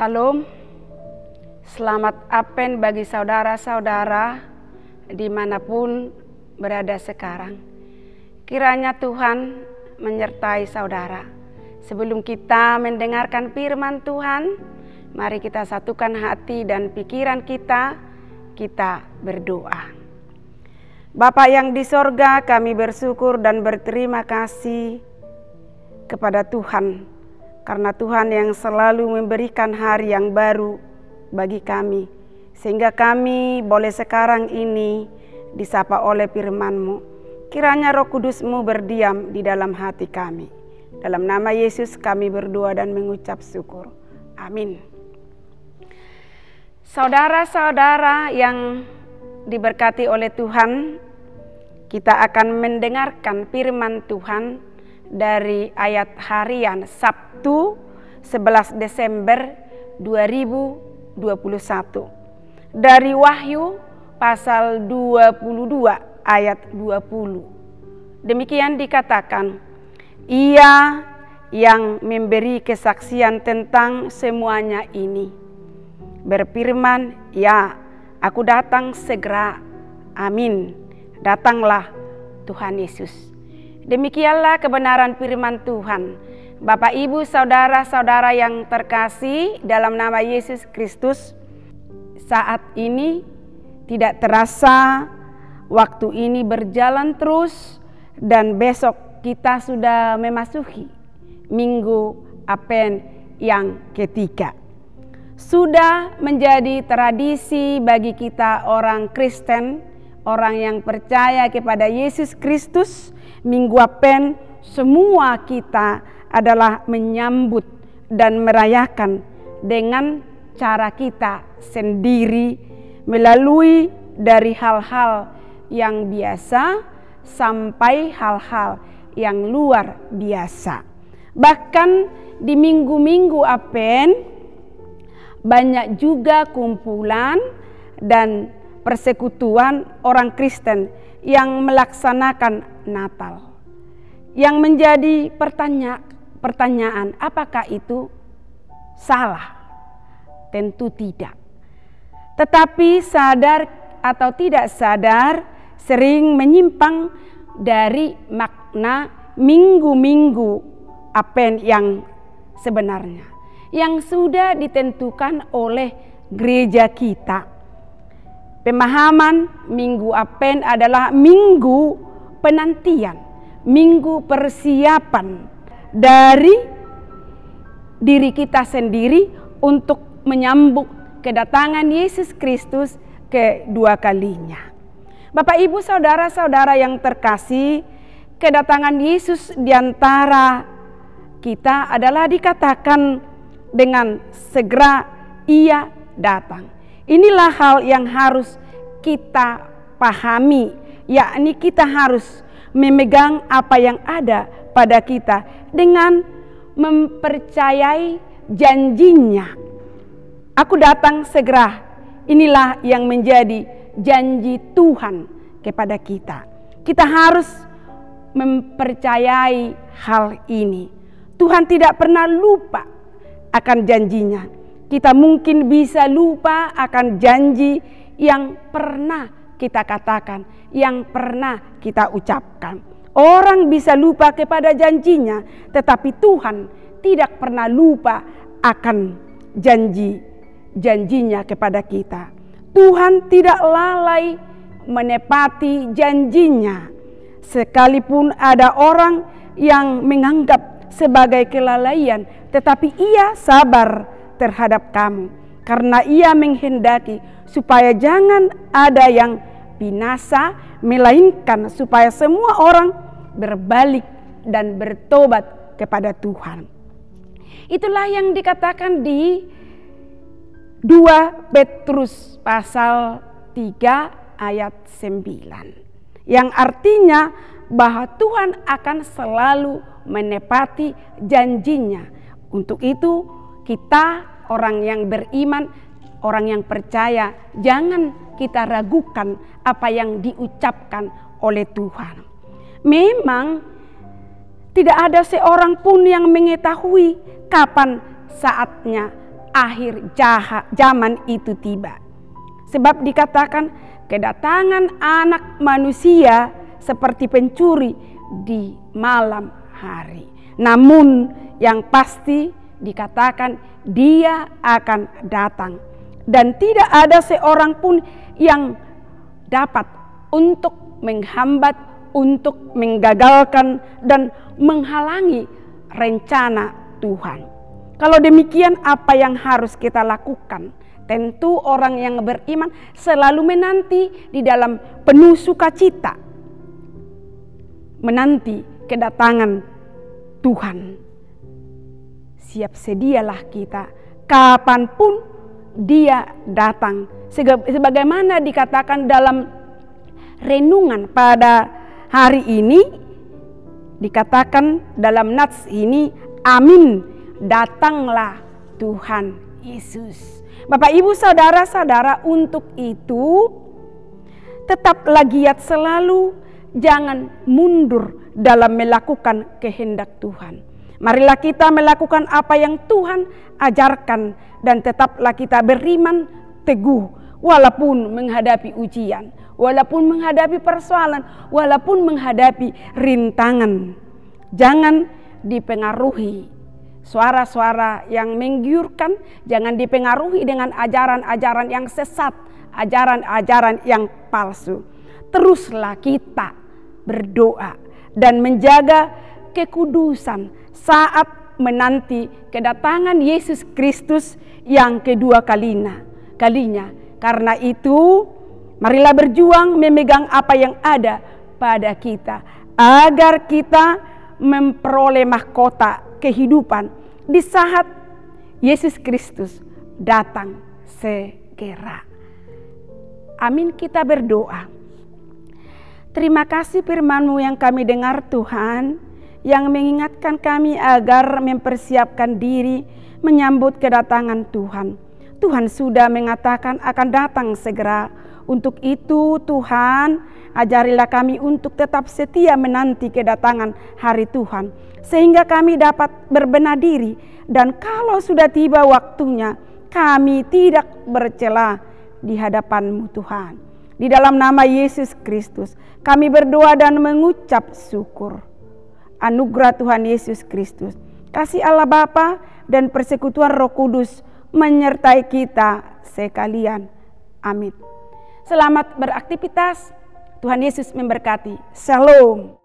Shalom, selamat Advent bagi saudara-saudara dimanapun berada sekarang. Kiranya Tuhan menyertai saudara. Sebelum kita mendengarkan firman Tuhan, mari kita satukan hati dan pikiran kita berdoa. Bapa yang di sorga, kami bersyukur dan berterima kasih kepada Tuhan, karena Tuhan yang selalu memberikan hari yang baru bagi kami, sehingga kami boleh sekarang ini disapa oleh firman-Mu. Kiranya Roh Kudus-Mu berdiam di dalam hati kami. Dalam nama Yesus kami berdoa dan mengucap syukur. Amin. Saudara-saudara yang diberkati oleh Tuhan, kita akan mendengarkan firman Tuhan dari ayat harian Sabtu 11 Desember 2021 dari Wahyu pasal 22 ayat 20. Demikian dikatakan, Ia yang memberi kesaksian tentang semuanya ini berfirman, ya, aku datang segera. Amin. Datanglah Tuhan Yesus. Demikianlah kebenaran firman Tuhan. Bapak, Ibu, saudara-saudara yang terkasih dalam nama Yesus Kristus, saat ini tidak terasa waktu ini berjalan terus dan besok kita sudah memasuki Minggu Advent yang ketiga. Sudah menjadi tradisi bagi kita orang Kristen, orang yang percaya kepada Yesus Kristus, Minggu Advent semua kita adalah menyambut dan merayakan dengan cara kita sendiri, melalui dari hal-hal yang biasa sampai hal-hal yang luar biasa. Bahkan di minggu-minggu Advent banyak juga kumpulan dan persekutuan orang Kristen yang melaksanakan Natal. Yang menjadi pertanyaan, apakah itu salah? Tentu tidak. Tetapi sadar atau tidak sadar sering menyimpang dari makna minggu-minggu Advent yang sebenarnya, yang sudah ditentukan oleh gereja kita. Pemahaman Minggu Advent adalah minggu penantian, minggu persiapan dari diri kita sendiri untuk menyambut kedatangan Yesus Kristus kedua kalinya. Bapak, Ibu, saudara-saudara yang terkasih, kedatangan Yesus di antara kita adalah dikatakan dengan segera Ia datang. Inilah hal yang harus kita pahami, yakni kita harus memegang apa yang ada pada kita dengan mempercayai janjinya. Aku datang segera. Inilah yang menjadi janji Tuhan kepada kita. Kita harus mempercayai hal ini. Tuhan tidak pernah lupa akan janjinya. Kita mungkin bisa lupa akan janji yang pernah kita katakan, yang pernah kita ucapkan. Orang bisa lupa kepada janjinya, tetapi Tuhan tidak pernah lupa akan janjinya kepada kita. Tuhan tidak lalai menepati janjinya. Sekalipun ada orang yang menganggap sebagai kelalaian, tetapi Ia sabar terhadap kamu, karena Ia menghendaki supaya jangan ada yang binasa, melainkan supaya semua orang berbalik dan bertobat kepada Tuhan. Itulah yang dikatakan di 2 Petrus pasal 3 ayat 9, yang artinya bahwa Tuhan akan selalu menepati janjinya. Untuk itu kita orang yang beriman, orang yang percaya, jangan kita ragukan apa yang diucapkan oleh Tuhan. Memang tidak ada seorang pun yang mengetahui kapan saatnya akhir zaman itu tiba. Sebab dikatakan kedatangan anak manusia seperti pencuri di malam hari. Namun yang pasti dikatakan dia akan datang. Dan tidak ada seorang pun yang dapat untuk menghambat, untuk menggagalkan dan menghalangi rencana Tuhan. Kalau demikian, apa yang harus kita lakukan? Tentu orang yang beriman selalu menanti di dalam penuh sukacita, menanti kedatangan Tuhan. Siap sedialah kita kapanpun dia datang. Sebagaimana dikatakan dalam renungan pada hari ini, dikatakan dalam nats ini, amin, datanglah Tuhan Yesus. Bapak Ibu saudara-saudara, untuk itu tetaplah giat selalu, jangan mundur dalam melakukan kehendak Tuhan. Marilah kita melakukan apa yang Tuhan ajarkan dan tetaplah kita beriman teguh walaupun menghadapi ujian, walaupun menghadapi persoalan, walaupun menghadapi rintangan. Jangan dipengaruhi suara-suara yang menggiurkan, jangan dipengaruhi dengan ajaran-ajaran yang sesat, ajaran-ajaran yang palsu. Teruslah kita berdoa dan menjaga kekudusan saat menanti kedatangan Yesus Kristus yang kedua kalinya. Karena itu, marilah berjuang memegang apa yang ada pada kita, agar kita memperoleh mahkota kehidupan di saat Yesus Kristus datang segera. Amin, kita berdoa. Terima kasih firman-Mu yang kami dengar Tuhan, yang mengingatkan kami agar mempersiapkan diri menyambut kedatangan Tuhan. Tuhan sudah mengatakan akan datang segera. Untuk itu Tuhan, ajarilah kami untuk tetap setia menanti kedatangan hari Tuhan, sehingga kami dapat berbenah diri, dan kalau sudah tiba waktunya, kami tidak bercela di hadapan-Mu Tuhan. Di dalam nama Yesus Kristus kami berdoa dan mengucap syukur. Anugerah Tuhan Yesus Kristus, kasih Allah Bapa dan persekutuan Roh Kudus menyertai kita sekalian. Amin. Selamat beraktivitas. Tuhan Yesus memberkati. Shalom.